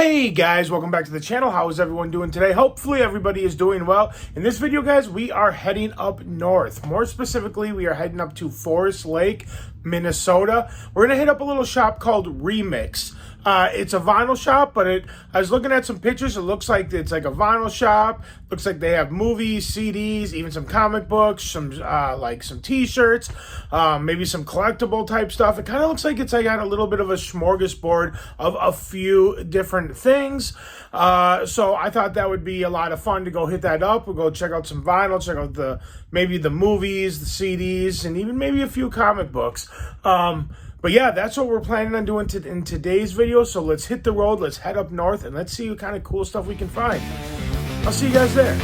Hey guys, welcome back to the channel. How is everyone doing today? Hopefully everybody is doing well. In this video, guys, we are heading up north. More specifically, we are heading up to Forest Lake, Minnesota. We're going to hit up a little shop called Remix. It's a vinyl shop, but I was looking at some pictures. It looks like it's like a vinyl shop. Looks like they have movies, CDs, even some comic books, some t-shirts, maybe some collectible type stuff. It kind of looks like it's like got a little bit of a smorgasbord of a few different things. So I thought that would be a lot of fun to go hit that up. We'll go check out some vinyl, check out maybe the movies, the CDs, and even maybe a few comic books. But yeah, that's what we're planning on doing in today's video. So let's hit the road, let's head up north, and let's see what kind of cool stuff we can find. I'll see you guys there.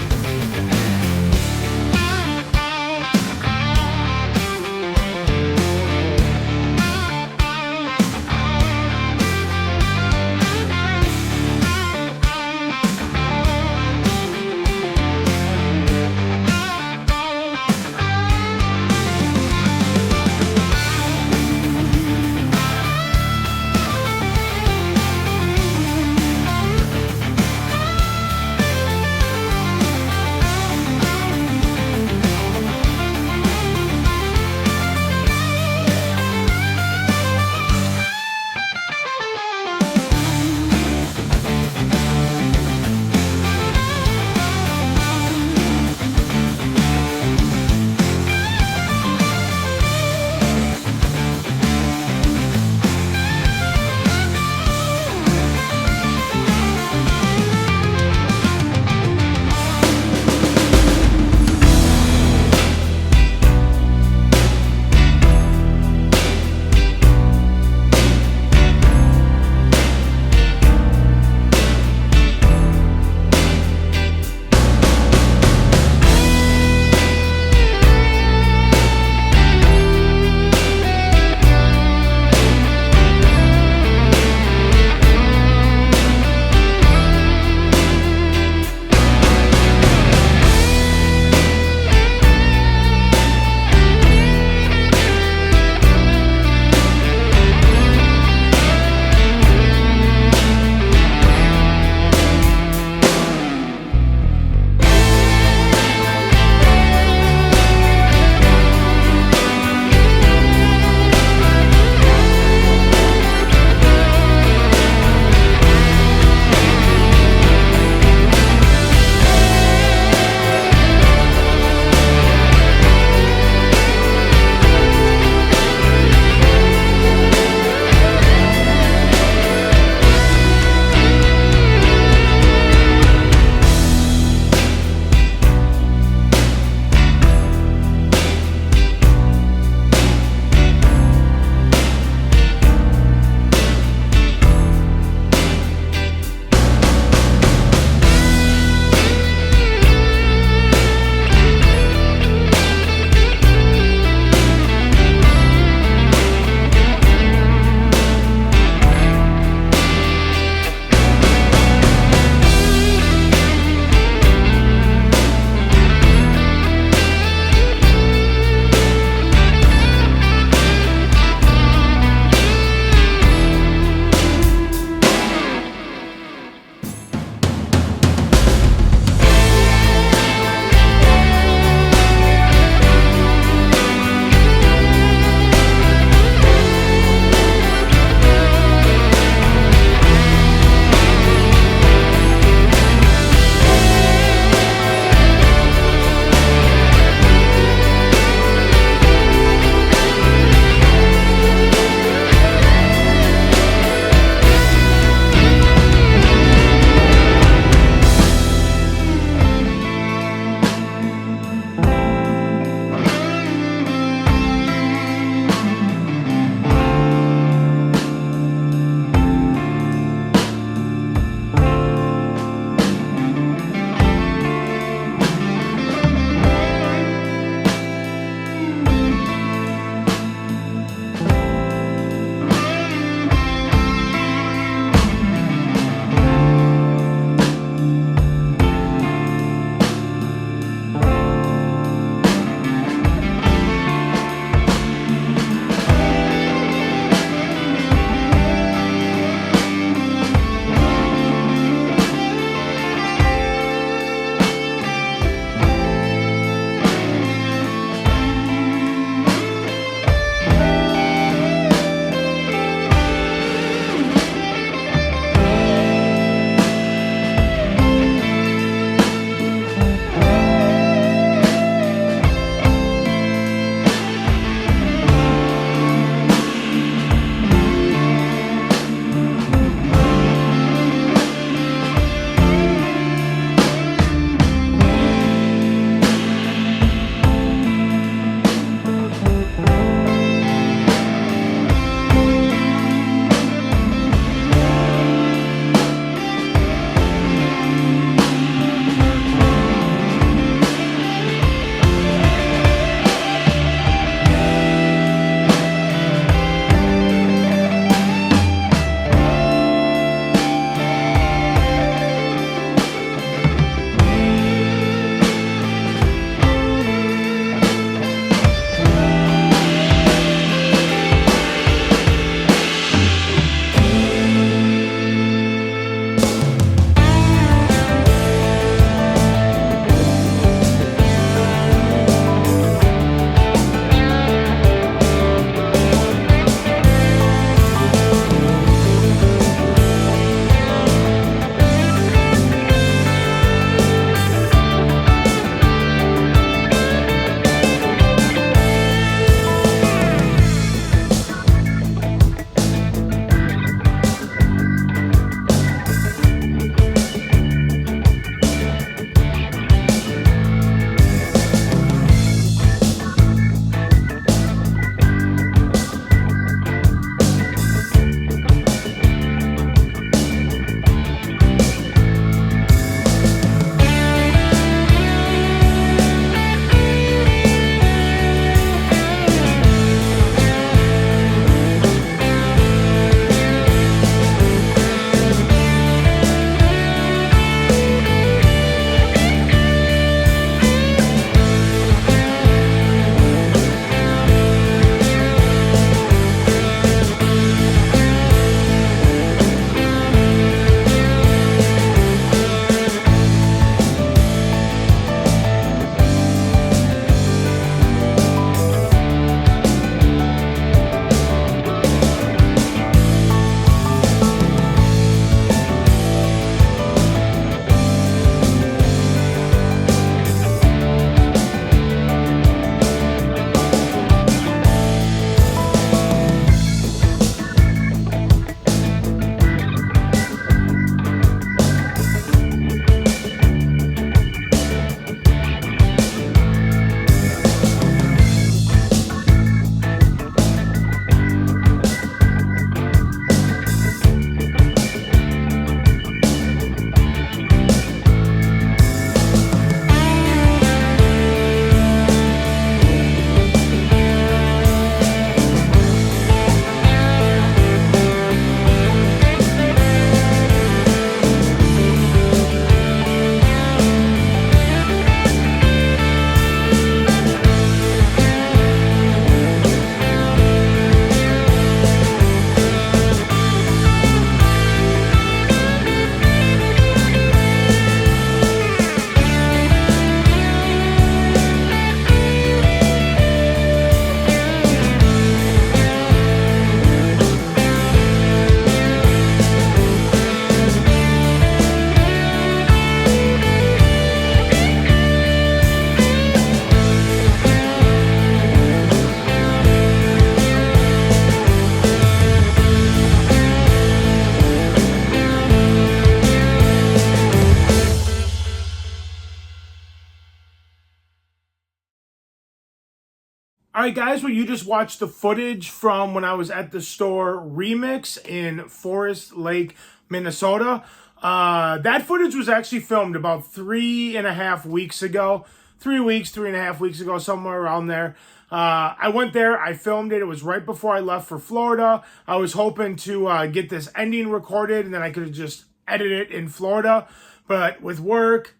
All right, guys, well, you just watched the footage from when I was at the store Remix in Forest Lake, Minnesota. That footage was actually filmed about 3.5 weeks ago. 3.5 weeks ago, somewhere around there. I went there, I filmed it. It was right before I left for Florida. I was hoping to get this ending recorded, and then I could have just edited it in Florida. But with work,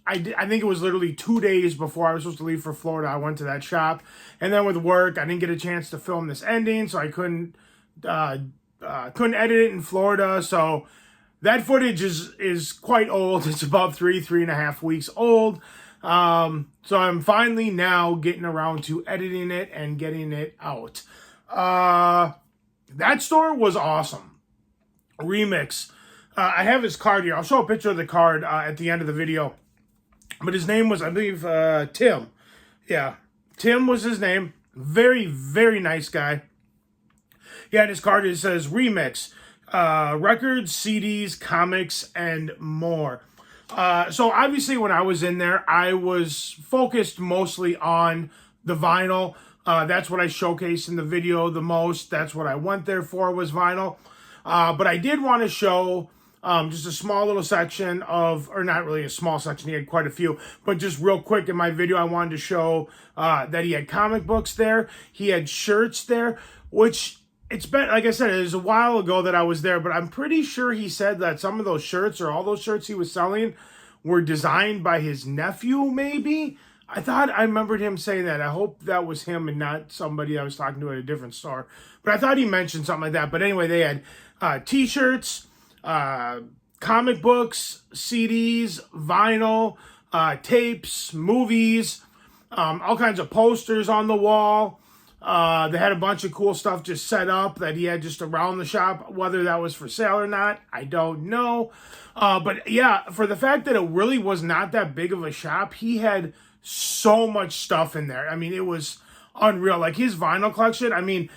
I think it was literally 2 days before I was supposed to leave for Florida. I went to that shop, and then with work, I didn't get a chance to film this ending, so I couldn't edit it in Florida. So that footage is quite old. It's about 3.5 weeks old. So I'm finally now getting around to editing it and getting it out. That store was awesome. Remix. I have his card here. I'll show a picture of the card at the end of the video. But his name was, I believe, Tim. Yeah, Tim was his name. Very, very nice guy. Yeah, and his card, it says Remix. Records, CDs, comics, and more. So obviously when I was in there, I was focused mostly on the vinyl. That's what I showcased in the video the most. That's what I went there for, was vinyl. But I did want to show just a small little section of, or not really a small section, he had quite a few, but just real quick in my video, I wanted to show that he had comic books there. He had shirts there, which it's been, like I said, it was a while ago that I was there, but I'm pretty sure he said that some of those shirts, or all those shirts he was selling, were designed by his nephew, maybe? I thought I remembered him saying that. I hope that was him and not somebody I was talking to at a different store. But I thought he mentioned something like that. But anyway, they had t-shirts, comic books, CDs, vinyl, tapes, movies, all kinds of posters on the wall. They had a bunch of cool stuff just set up that he had just around the shop. Whether that was for sale or not, I don't know. But yeah, for the fact that it really was not that big of a shop, he had so much stuff in there. I mean, it was unreal. Like his vinyl collection, I mean,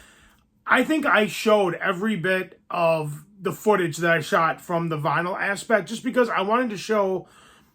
I think I showed every bit of the footage that I shot from the vinyl aspect, just because I wanted to show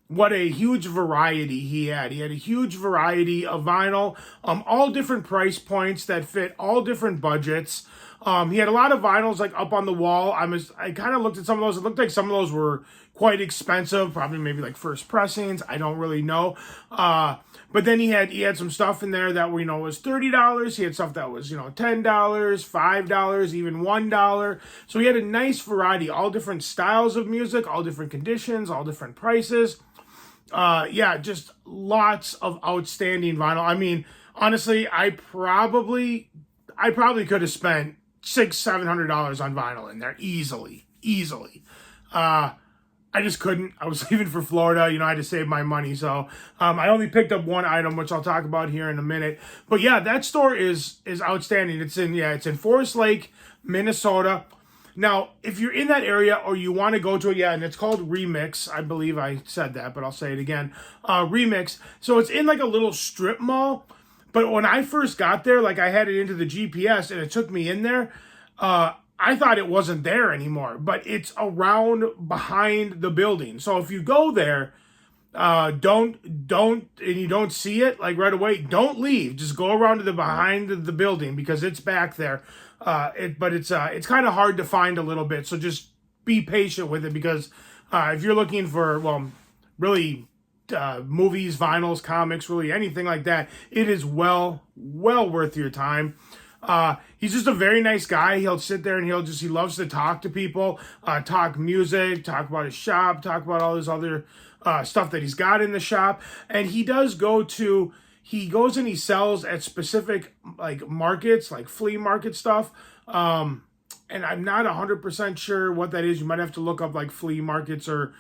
what a huge variety he had. He had a huge variety of vinyl, all different price points that fit all different budgets. He had a lot of vinyls like up on the wall. I kind of looked at some of those. It looked like some of those were quite expensive, probably maybe like first pressings. I don't really know. But then he had some stuff in there that was $30. He had stuff that was $10, $5, even $1. So he had a nice variety, all different styles of music, all different conditions, all different prices. Yeah, just lots of outstanding vinyl. I mean, honestly, I probably could have spent $600-700 on vinyl in there easily. I just couldn't. I was leaving for Florida. I had to save my money. So I only picked up one item, which I'll talk about here in a minute. But yeah, that store is outstanding. It's in Forest Lake, Minnesota. Now, if you're in that area or you want to go to it, and it's called Remix. I believe I said that, but I'll say it again. Remix. So it's in like a little strip mall. But when I first got there, like I had it into the GPS and it took me in there, I thought it wasn't there anymore, but it's around behind the building. So if you go there, and you don't see it like right away, don't leave. Just go around to the behind the building because it's back there. But it's kind of hard to find a little bit. So just be patient with it because if you're looking for, really movies, vinyls, comics, really anything like that, it is well worth your time. He's just a very nice guy. He'll sit there and he loves to talk to people, talk music, talk about his shop, talk about all this other stuff that he's got in the shop. And he goes and he sells at specific like markets, like flea market stuff. And I'm not 100% sure what that is. You might have to look up like flea markets or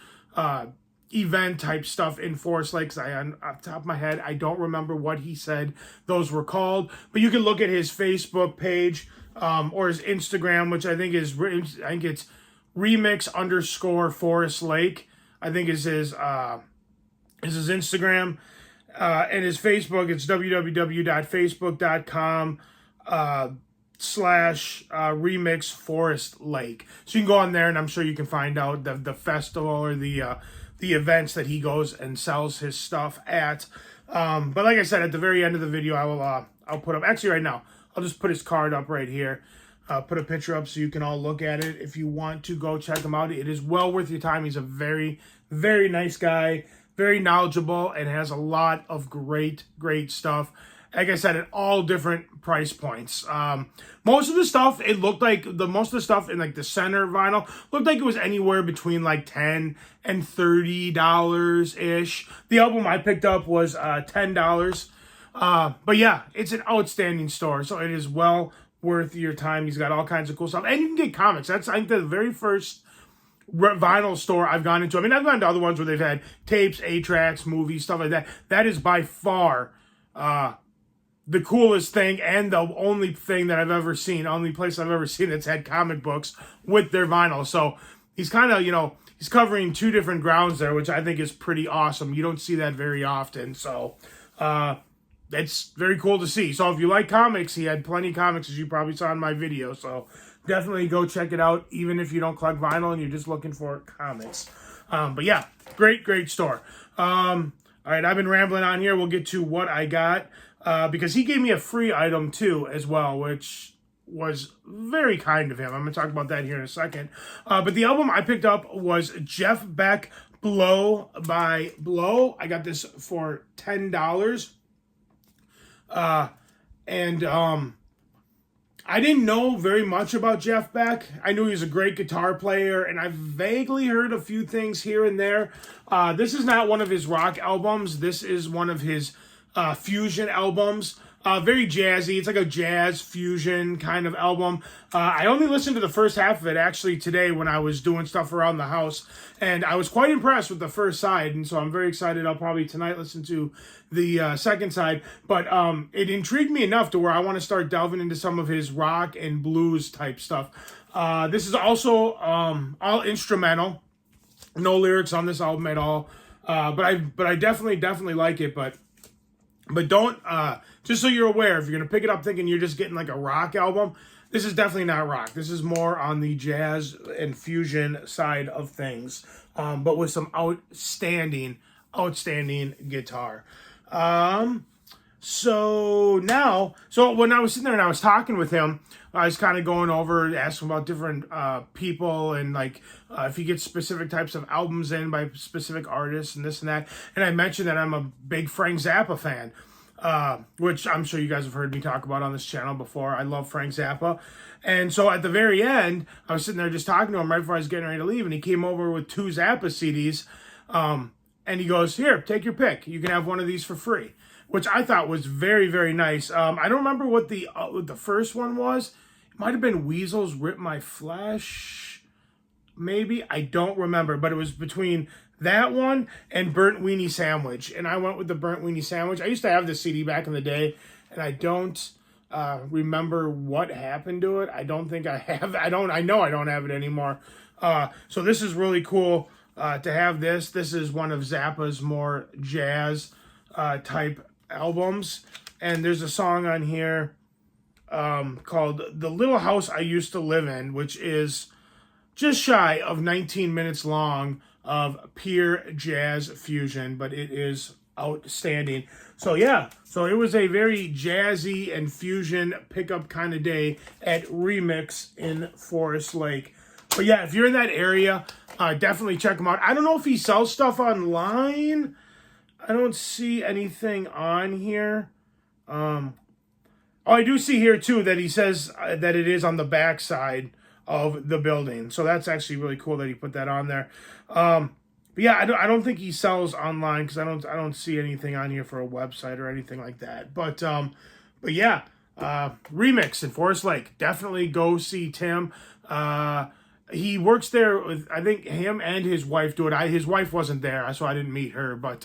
event type stuff in Forest Lake. Off the top of my head, I don't remember what he said those were called, but you can look at his Facebook page or his Instagram, which I think it's remix_Forest Lake. I think is his Instagram, and his Facebook. It's www.facebook.com /remix Forest Lake. So you can go on there, and I'm sure you can find out the festival or the events that he goes and sells his stuff at. But like I said, at the very end of the video, I'll I'll put up, actually right now, I'll just put his card up right here. Put a picture up so you can all look at it. If you want to go check him out, it is well worth your time. He's a very, very nice guy, very knowledgeable, and has a lot of great stuff. Like I said, at all different price points. Most of the stuff, it looked like, most of the stuff in like the center vinyl looked like it was anywhere between like $10 and $30-ish. The album I picked up was $10. But yeah, it's an outstanding store, so it is well worth your time. He's got all kinds of cool stuff, and you can get comics. That's, I think, the very first vinyl store I've gone into. I mean, I've gone to other ones where they've had tapes, 8-tracks, movies, stuff like that. That is by far the coolest thing, and the only thing that I've ever seen, only place I've ever seen that's had comic books with their vinyl. So he's kind of, you know, he's covering two different grounds there, which I think is pretty awesome. You don't see that very often. So it's very cool to see. So if you like comics, he had plenty of comics, as you probably saw in my video. So definitely go check it out, even if you don't collect vinyl and you're just looking for comics. But yeah, great store. All right, I've been rambling on here. We'll get to what I got, because he gave me a free item too as well, which was very kind of him. I'm going to talk about that here in a second. But the album I picked up was Jeff Beck, Blow by Blow. I got this for $10. I didn't know very much about Jeff Beck. I knew he was a great guitar player, and I've vaguely heard a few things here and there. This is not one of his rock albums. This is one of his fusion albums. Very jazzy. It's like a jazz fusion kind of album. I only listened to the first half of it actually today when I was doing stuff around the house, and I was quite impressed with the first side, and so I'm very excited. I'll probably tonight listen to the second side, but it intrigued me enough to where I want to start delving into some of his rock and blues type stuff. This is also all instrumental. No lyrics on this album at all. But I definitely like it, but don't, just so you're aware, if you're going to pick it up thinking you're just getting like a rock album, this is definitely not rock. This is more on the jazz and fusion side of things, but with some outstanding guitar. So when I was sitting there and I was talking with him, I was kind of going over, asking about different people, and like if he gets specific types of albums in by specific artists and this and that. And I mentioned that I'm a big Frank Zappa fan, which I'm sure you guys have heard me talk about on this channel before. I love Frank Zappa. And so at the very end, I was sitting there just talking to him right before I was getting ready to leave, and he came over with 2 Zappa CDs, and he goes, "Here, take your pick. You can have one of these for free," which I thought was very, very nice. I don't remember what the first one was. It might have been Weasel's Rip My Flesh, maybe. I don't remember, but it was between that one and Burnt Weenie Sandwich, and I went with the Burnt Weenie Sandwich. I used to have this CD back in the day, and I don't remember what happened to it. I don't think I have. I know I don't have it anymore. So this is really cool to have this. This is one of Zappa's more jazz type albums, and there's a song on here called "The Little House I Used to Live In," which is just shy of 19 minutes long of pure jazz fusion, but it is outstanding. So yeah, so it was a very jazzy and fusion pickup kind of day at Remix in Forest Lake. But yeah, if you're in that area, definitely check him out. I don't know if he sells stuff online. I don't see anything on here. Oh, I do see here too that he says that it is on the back side of the building. So that's actually really cool that he put that on there. But yeah, I don't think he sells online, because I don't see anything on here for a website or anything like that. But yeah, Remix in Forest Lake. Definitely go see Tim. He works there with, I think, him and his wife do it. His wife wasn't there, so I didn't meet her. But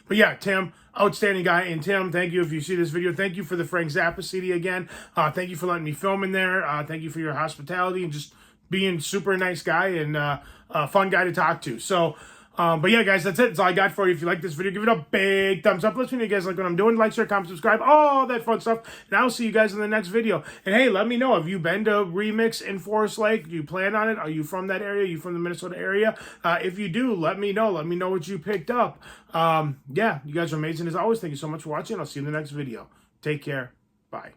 yeah, Tim, outstanding guy. And Tim, thank you if you see this video. Thank you for the Frank Zappa CD again. Thank you for letting me film in there. Thank you for your hospitality and just being super nice guy and a fun guy to talk to. So, but yeah, guys, that's it. That's all I got for you. If you like this video, give it a big thumbs up. Let me know you guys like what I'm doing. Like, share, comment, subscribe, all that fun stuff. And I'll see you guys in the next video. And hey, let me know, have you been to Remix in Forest Lake? Do you plan on it? Are you from that area? Are you from the Minnesota area? If you do, let me know. Let me know what you picked up. Yeah, you guys are amazing as always. Thank you so much for watching. I'll see you in the next video. Take care. Bye.